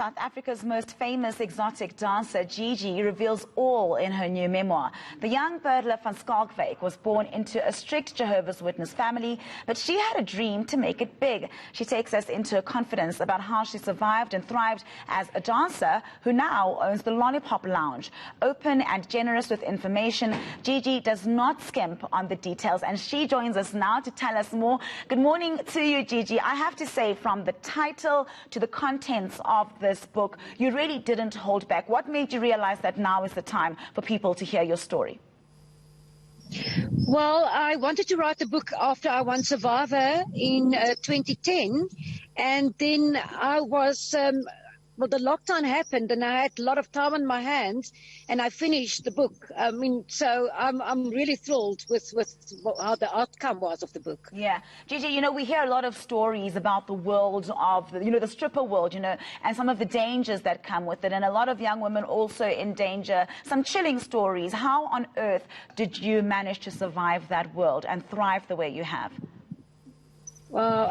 South Africa's most famous exotic dancer, Gigi, reveals all in her new memoir. The young Perle van Schalkwyk was born into a strict Jehovah's Witness family, but she had a dream to make it big. She takes us into her confidence about how she survived and thrived as a dancer who now owns the Lollipop Lounge. Open and generous with information, Gigi does not skimp on the details, and she joins us now to tell us more. Good morning to you, Gigi. I have to say, from the title to the contents of this book, you really didn't hold back. What made you realize that now is the time for people to hear your story? Well, I wanted to write the book after I won Survivor in 2010, and then I was the lockdown happened, and I had a lot of time on my hands, and I finished the book. I mean, so I'm really thrilled with how the outcome was of the book. Yeah, Gigi, you know, we hear a lot of stories about the world of, the stripper world, and some of the dangers that come with it, and a lot of young women also in danger. Some chilling stories. How on earth did you manage to survive that world and thrive the way you have? Well,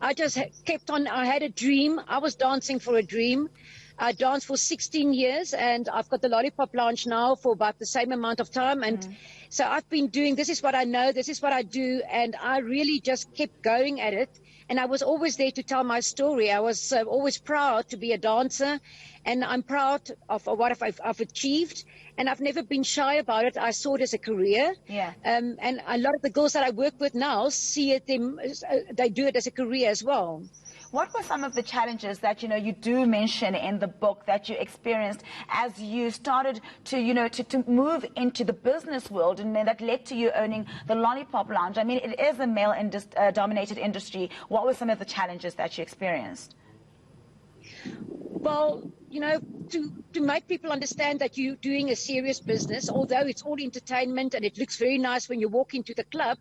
I just kept on. I had a dream. I was dancing for a dream. I danced for 16 years, and I've got the Lollipop Lounge now for about the same amount of time. And so I've been doing, this is what I know, this is what I do, and I really just kept going at it. And I was always there to tell my story. I was always proud to be a dancer, and I'm proud of what I've achieved, and I've never been shy about it. I saw it as a career. Yeah. And a lot of the girls that I work with now see it, they do it as a career as well. What were some of the challenges that, you do mention in the book that you experienced as you started to, to move into the business world, and then that led to you owning the Lollipop Lounge? I mean, it is a male-dominated industry. What were some of the challenges that you experienced? Well, to make people understand that you're doing a serious business, although it's all entertainment and it looks very nice when you walk into the club,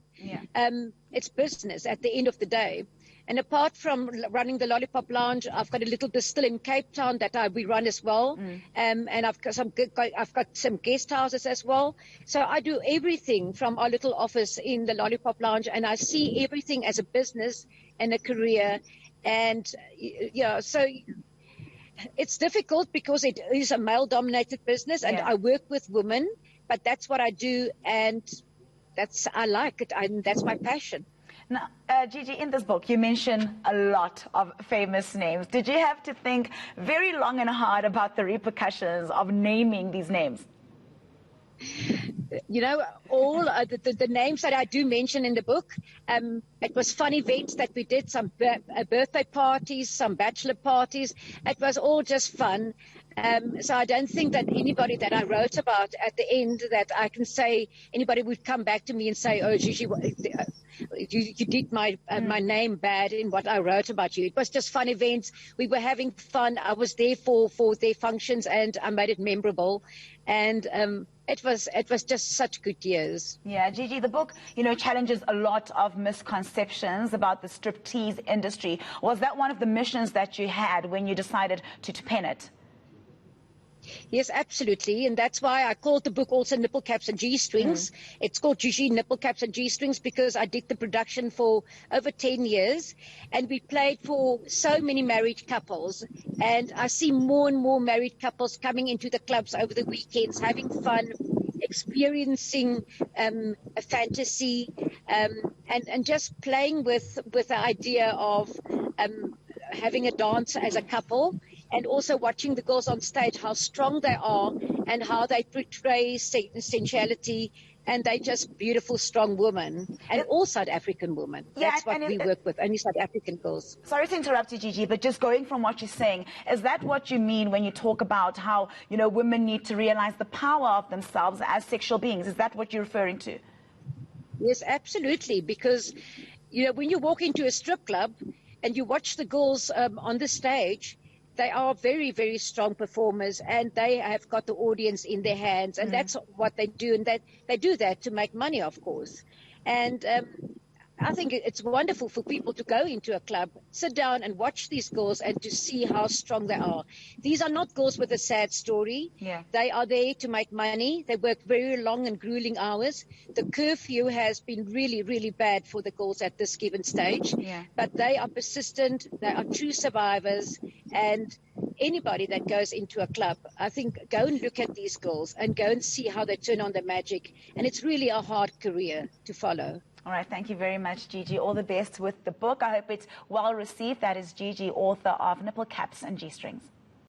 it's business at the end of the day. And apart from running the Lollipop Lounge, I've got a little distill in Cape Town that we run as well. And I've got some guest houses as well. So I do everything from our little office in the Lollipop Lounge, and I see everything as a business and a career. And so it's difficult because it is a male-dominated business, and I work with women, but that's what I do, and I like it, and that's my passion. Now, Gigi, in this book, you mention a lot of famous names. Did you have to think very long and hard about the repercussions of naming these names? All the names that I do mention in the book, it was fun events that we did, some birthday parties, some bachelor parties. It was all just fun. So I don't think that anybody that I wrote about at the end, that I can say anybody would come back to me and say, oh, Gigi, you did my name bad in what I wrote about you. It was just fun events. We were having fun. I was there for their functions, and I made it memorable. And it was just such good years. Yeah, Gigi, the book, challenges a lot of misconceptions about the striptease industry. Was that one of the missions that you had when you decided to pen it? Yes, absolutely. And that's why I called the book also Nipple Caps and G-Strings. It's called Gigi, Nipple Caps and G-Strings, because I did the production for over 10 years. And we played for so many married couples. And I see more and more married couples coming into the clubs over the weekends, having fun, experiencing a fantasy, and just playing with the idea of having a dance as a couple, and also watching the girls on stage, how strong they are and how they portray sensuality, and they're just beautiful, strong women, and all South African women. That's what we work with, only South African girls. Sorry to interrupt you, Gigi, but just going from what you're saying, is that what you mean when you talk about how, women need to realize the power of themselves as sexual beings? Is that what you're referring to? Yes, absolutely, because, when you walk into a strip club and you watch the girls on the stage, they are very, very strong performers, and they have got the audience in their hands, and that's what they do, and they do that to make money, of course. And I think it's wonderful for people to go into a club, sit down and watch these girls and to see how strong they are. These are not girls with a sad story. Yeah. They are there to make money. They work very long and grueling hours. The curfew has been really, really bad for the girls at this given stage. Yeah. But they are persistent. They are true survivors. And anybody that goes into a club, I think, go and look at these girls and go and see how they turn on the magic. And it's really a hard career to follow. All right, thank you very much, Gigi. All the best with the book. I hope it's well received. That is Gigi, author of Nipple Caps and G-Strings.